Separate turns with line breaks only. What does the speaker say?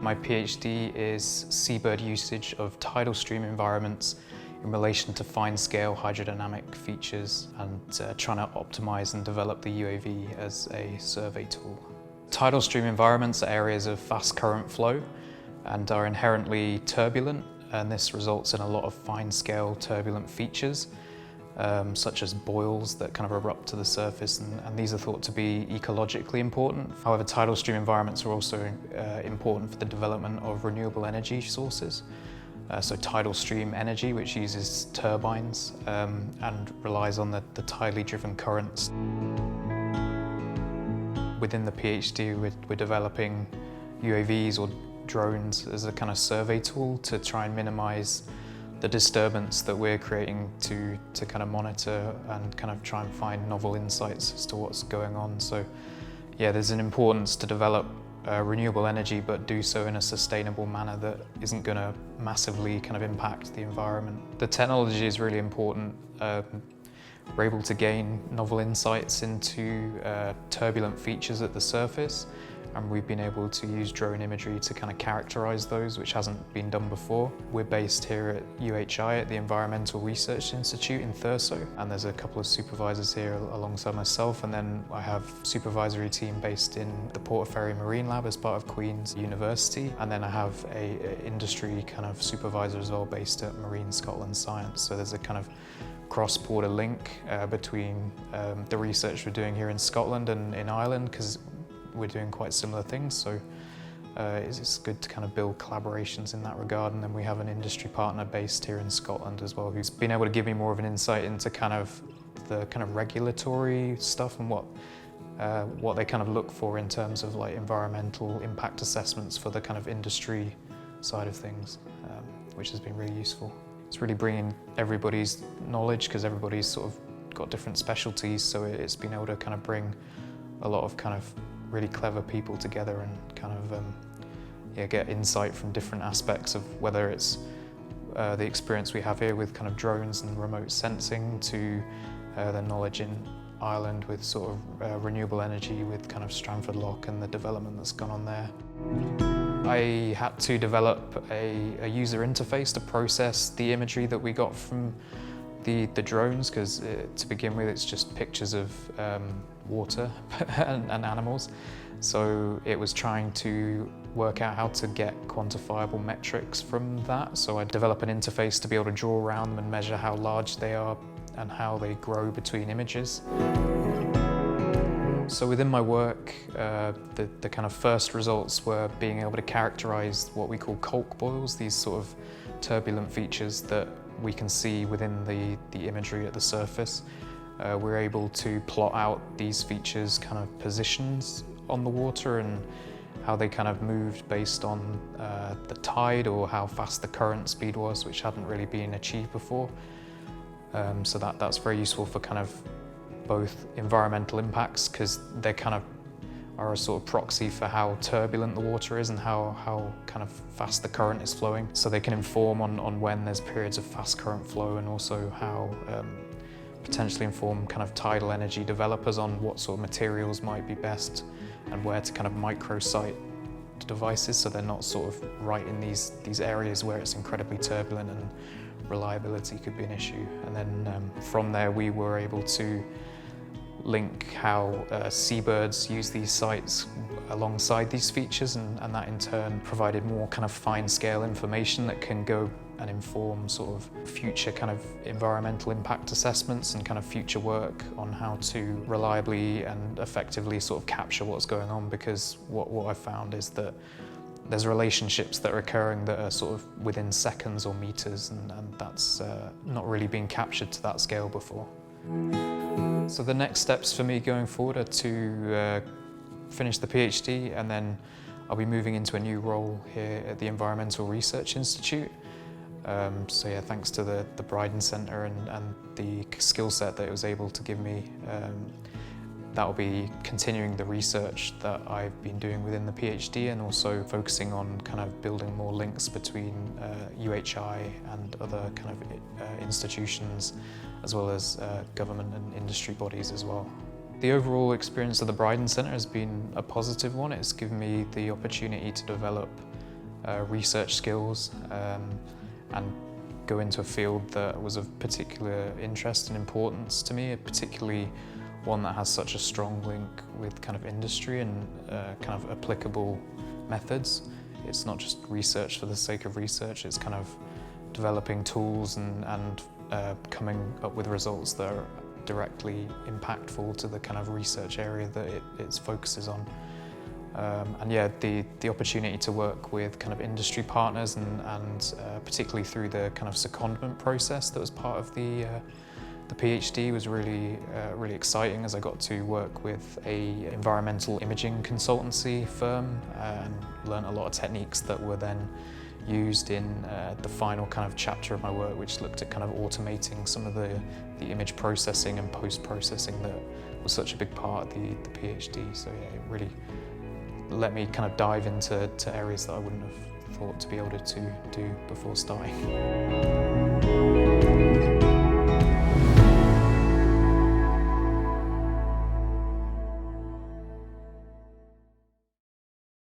My PhD is seabird usage of tidal stream environments in relation to fine-scale hydrodynamic features and trying to optimize and develop the UAV as a survey tool. Tidal stream environments are areas of fast current flow and are inherently turbulent, and this results in a lot of fine-scale turbulent features such as boils that kind of erupt to the surface, and these are thought to be ecologically important. However, tidal stream environments are also important for the development of renewable energy sources. So tidal stream energy, which uses turbines and relies on the tidally driven currents. Within the PhD, we're developing UAVs or drones as a kind of survey tool to try and minimize the disturbance that we're creating to kind of monitor and kind of try and find novel insights as to what's going on. So yeah, there's an importance to develop renewable energy, but do so in a sustainable manner that isn't going to massively kind of impact the environment. The technology is really important. We're able to gain novel insights into turbulent features at the surface, and we've been able to use drone imagery to kind of characterize those, which hasn't been done before. We're based here at UHI at the Environmental Research Institute in Thurso, and there's a couple of supervisors here alongside myself, and then I have a supervisory team based in the Portaferry Marine Lab as part of Queen's University, and then I have a industry kind of supervisor as well based at Marine Scotland Science. So there's a kind of cross-border link between the research we're doing here in Scotland and in Ireland, because we're doing quite similar things, so it's good to kind of build collaborations in that regard. And then we have an industry partner based here in Scotland as well, who's been able to give me more of an insight into kind of the kind of regulatory stuff and what they kind of look for in terms of like environmental impact assessments for the kind of industry side of things, which has been really useful. It's really bringing everybody's knowledge, because everybody's sort of got different specialties, so it's been able to kind of bring a lot of kind of really clever people together and kind of get insight from different aspects of whether it's the experience we have here with kind of drones and remote sensing, to the knowledge in Ireland with sort of renewable energy with kind of Strandford Lock and the development that's gone on there. I had to develop a user interface to process the imagery that we got from the drones, because to begin with it's just pictures of water and animals. So it was trying to work out how to get quantifiable metrics from that. So I developed an interface to be able to draw around them and measure how large they are and how they grow between images. So within my work, the kind of first results were being able to characterize what we call colk boils, these sort of turbulent features that we can see within the imagery at the surface. We're able to plot out these features' kind of positions on the water and how they kind of moved based on the tide or how fast the current speed was, which hadn't really been achieved before. So that's very useful for kind of both environmental impacts, because they kind of are a sort of proxy for how turbulent the water is and how kind of fast the current is flowing. So they can inform on when there's periods of fast current flow, and also how potentially inform kind of tidal energy developers on what sort of materials might be best and where to kind of microsite devices, so they're not sort of right in these areas where it's incredibly turbulent and reliability could be an issue. And then from there we were able to link how seabirds use these sites alongside these features, and that in turn provided more kind of fine-scale information that can go and inform sort of future kind of environmental impact assessments and kind of future work on how to reliably and effectively sort of capture what's going on. Because what I've found is that there's relationships that are occurring that are sort of within seconds or meters, and that's not really been captured to that scale before. So the next steps for me going forward are to finish the PhD, and then I'll be moving into a new role here at the Environmental Research Institute. So yeah, thanks to the Bryden Centre and the skill set that it was able to give me, that will be continuing the research that I've been doing within the PhD, and also focusing on kind of building more links between UHI and other kind of institutions, as well as government and industry bodies as well. The overall experience of the Bryden Centre has been a positive one. It's given me the opportunity to develop research skills, and go into a field that was of particular interest and importance to me, particularly one that has such a strong link with kind of industry and kind of applicable methods. It's not just research for the sake of research, it's kind of developing tools and coming up with results that are directly impactful to the kind of research area that it focuses on. And yeah, the opportunity to work with kind of industry partners and particularly through the kind of secondment process that was part of the PhD was really exciting, as I got to work with a environmental imaging consultancy firm and learnt a lot of techniques that were then used in the final kind of chapter of my work, which looked at kind of automating some of the image processing and post-processing that was such a big part of the PhD. So yeah, it really let me kind of dive into areas that I wouldn't have thought to be able to do before starting.